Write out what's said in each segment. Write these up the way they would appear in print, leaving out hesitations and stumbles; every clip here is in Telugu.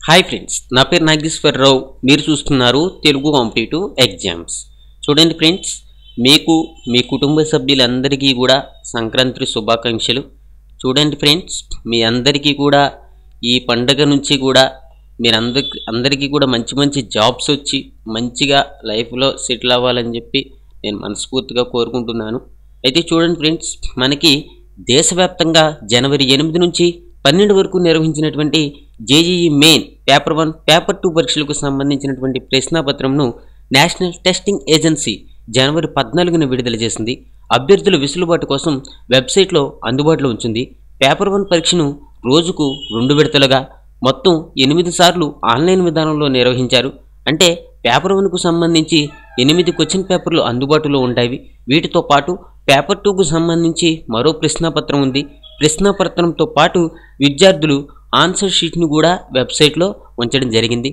హాయ్ ఫ్రెండ్స్, నా పేరు నాగేశ్వరరావు. మీరు చూస్తున్నారు తెలుగు కాంపిటేటివ్ ఎగ్జామ్స్. చూడండి ఫ్రెండ్స్, మీకు మీ కుటుంబ సభ్యులందరికీ కూడా సంక్రాంతి శుభాకాంక్షలు. చూడండి ఫ్రెండ్స్, మీ అందరికీ కూడా ఈ పండగ నుంచి కూడా అందరికీ కూడా మంచి మంచి జాబ్స్ వచ్చి మంచిగా లైఫ్లో సెటిల్ అవ్వాలని చెప్పి నేను మనస్ఫూర్తిగా కోరుకుంటున్నాను. అయితే చూడండి ఫ్రెండ్స్, మనకి దేశవ్యాప్తంగా జనవరి 8 నుంచి 12 వరకు నిర్వహించినటువంటి జేఈఈ మెయిన్ పేపర్ 1, పేపర్ 2 పరీక్షలకు సంబంధించినటువంటి ప్రశ్నాపత్రంను నేషనల్ టెస్టింగ్ ఏజెన్సీ జనవరి 14న విడుదల చేసింది. అభ్యర్థుల వెసులుబాటు కోసం వెబ్సైట్లో అందుబాటులో ఉంచింది. పేపర్ 1 పరీక్షను రోజుకు 2 విడతలుగా మొత్తం 8 సార్లు ఆన్లైన్ విధానంలో నిర్వహించారు. అంటే పేపర్ 1కు సంబంధించి 8 క్వశ్చన్ పేపర్లు అందుబాటులో ఉంటాయి. వీటితో పాటు పేపర్ 2కు సంబంధించి మరో ప్రశ్నాపత్రం ఉంది. ప్రశ్నాపత్రంతో పాటు విద్యార్థులు ఆన్సర్ షీట్ను కూడా వెబ్సైట్లో ఉంచడం జరిగింది.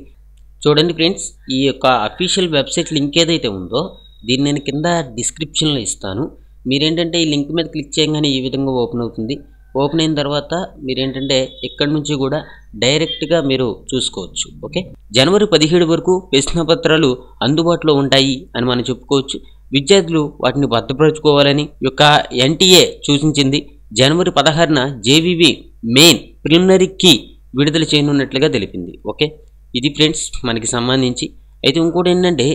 చూడండి ఫ్రెండ్స్, ఈ యొక్క అఫీషియల్ వెబ్సైట్ లింక్ ఏదైతే ఉందో దీన్ని నేను కింద డిస్క్రిప్షన్లో ఇస్తాను. మీరేంటంటే ఈ లింక్ మీద క్లిక్ చేయగానే ఈ విధంగా ఓపెన్ అవుతుంది. ఓపెన్ అయిన తర్వాత మీరేంటంటే ఇక్కడ నుంచి కూడా డైరెక్ట్గా మీరు చూసుకోవచ్చు. ఓకే, జనవరి 17 వరకు ప్రశ్నపత్రాలు అందుబాటులో ఉంటాయి అని మనం చెప్పుకోవచ్చు. విద్యార్థులు వాటిని భద్రపరచుకోవాలని యొక్క ఎన్టీఏ సూచించింది. జనవరి 16న జేవీవి మెయిన్ ప్రిలిమినరీ కీ విడుదల చేయనున్నట్లుగా తెలిపింది. ఓకే, ఇది ఫ్రెండ్స్ మనకి సంబంధించి. అయితే ఇంకోటి ఏంటంటే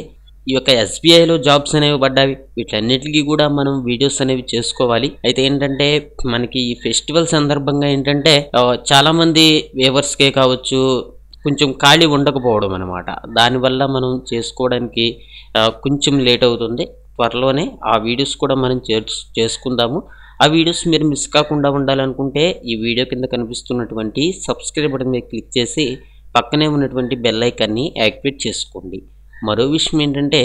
ఈ యొక్క ఎస్బీఐలో జాబ్స్ అనేవి పడ్డాయి. వీటన్నిటికీ కూడా మనం వీడియోస్ అనేవి చేసుకోవాలి. అయితే ఏంటంటే మనకి ఈ ఫెస్టివల్ సందర్భంగా ఏంటంటే చాలామంది వేవర్స్కే కావచ్చు కొంచెం ఖాళీ ఉండకపోవడం అనమాట. దానివల్ల మనం చేసుకోవడానికి కొంచెం లేట్ అవుతుంది. త్వరలోనే ఆ వీడియోస్ కూడా మనం చేసుకుందాము. ఆ వీడియోస్ మీరు మిస్ కాకుండా ఉండాలనుకుంటే ఈ వీడియో కింద కనిపిస్తున్నటువంటి సబ్స్క్రైబ్ బటన్ మీద క్లిక్ చేసి పక్కనే ఉన్నటువంటి బెల్ ఐకాన్ని యాక్టివేట్ చేసుకోండి. మరో విషయం ఏంటంటే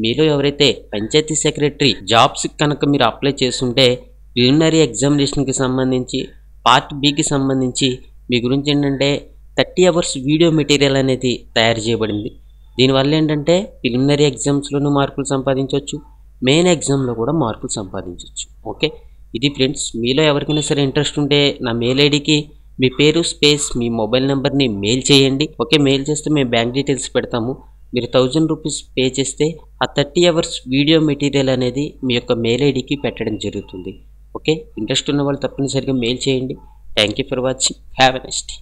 మీలో ఎవరైతే పంచాయతీ సెక్రటరీ జాబ్స్ కనుక మీరు అప్లై చేస్తుంటే ప్రిలిమినరీ ఎగ్జామినేషన్కి సంబంధించి పార్ట్ బికి సంబంధించి మీ గురించి ఏంటంటే 30 అవర్స్ వీడియో మెటీరియల్ అనేది తయారు చేయబడింది. దీనివల్ల ఏంటంటే ప్రిలిమినరీ ఎగ్జామ్స్లోనూ మార్కులు సంపాదించవచ్చు, మెయిన్ ఎగ్జామ్లో కూడా మార్కులు సంపాదించవచ్చు. ఓకే, ఇది ఫ్రెండ్స్, మీలో ఎవరికైనా సరే ఇంట్రెస్ట్ ఉంటే నా మెయిల్ ఐడికి మీ పేరు స్పేస్ మీ మొబైల్ నెంబర్ని మెయిల్ చేయండి. ఓకే, మెయిల్ చేస్తే మేము బ్యాంక్ డీటెయిల్స్ పెడతాము. మీరు 1000 రూపీస్ పే చేస్తే ఆ 30 అవర్స్ వీడియో మెటీరియల్ అనేది మీ యొక్క మెయిల్ ఐడికి పెట్టడం జరుగుతుంది. ఓకే, ఇంట్రెస్ట్ ఉన్న వాళ్ళు తప్పనిసరిగా మెయిల్ చేయండి. Thank you for watching. Have a nice day.